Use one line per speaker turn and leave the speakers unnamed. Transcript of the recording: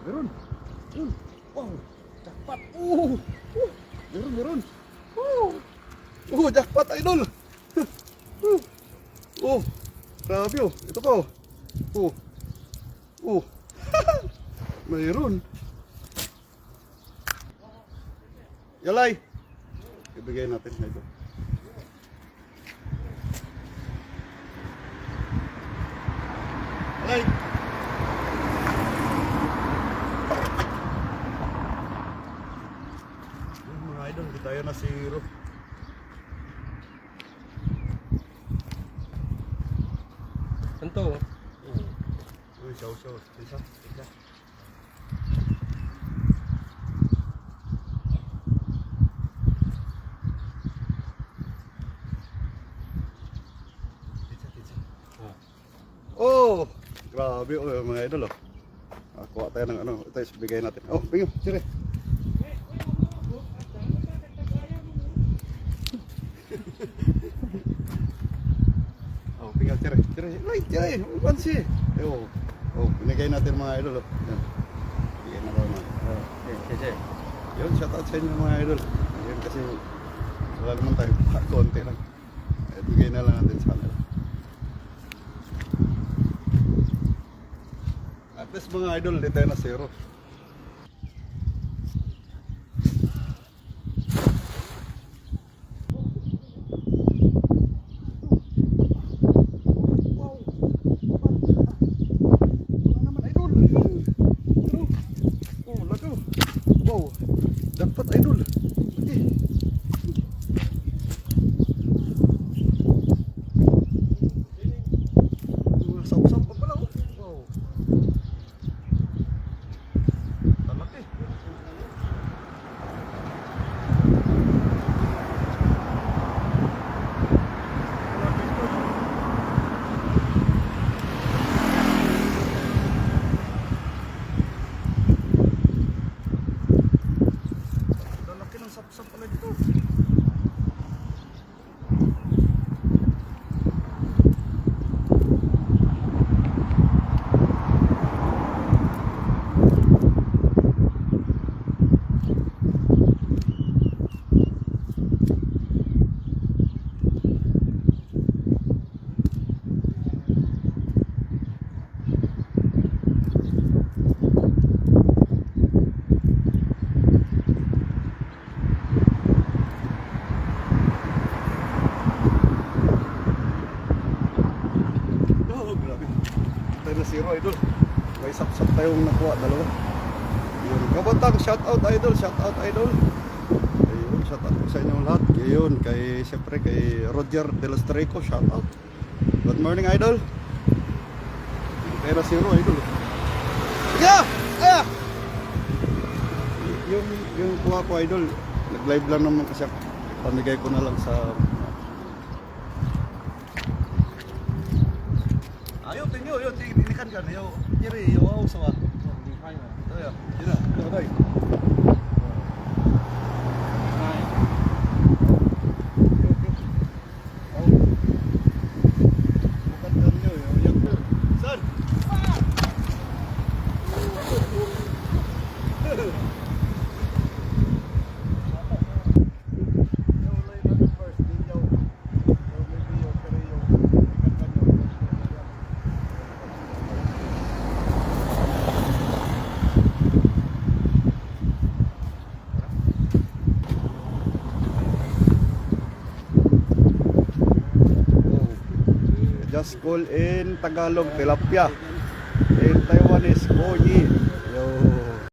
Meron. Meron. Wow. Jackpot. Meron, meron. Jackpot idol. Grabe oh. Ito pa oh. Mayroon. Yalay. Ibigay natin ito. Yalay. Mga idol, di tayo na zero.
Santo.
Uy, show. Isa. Oh, grabe mga idol oh. Kuha tayo ng ano, ito ibigay natin. Oh, bingo, sire. Oh, bingo, sire. Sire, pansi. Binigay natin mga idol oh. Yan. Bigay na lang mga.
Okay.
Yun, shout out sa inyo mga idol. Yan kasi wala naman tayo, konti lang. Bigay na lang natin sa kanila. At least mga idol, di tayo na zero. Wow! Wala naman idol! Lako! Wow! Dapat idol! Okay. Usap-usap pa pala oh! Wow! Talaki! Talaki ng sap-sap pala dito! Grabe. Tayo na zero idol. May sap-sap tayong nakuha, dalawa. Yun. Kabantang, shout out idol. Ayun, shout out sa inyong lahat. Yun, siyempre kay Roger De Los Treco, shout out. Good morning idol. Tayo na zero idol. Yung kuha ko idol, nag-live lang naman kasi ako. Pamigay ko na lang sa ayo tingyo yo tinikan kan yo kiri yo au sawa to ya dina to dai bukan kan yo yang san just call in Tagalog tilapia. In Taiwanese, koyi. Yo.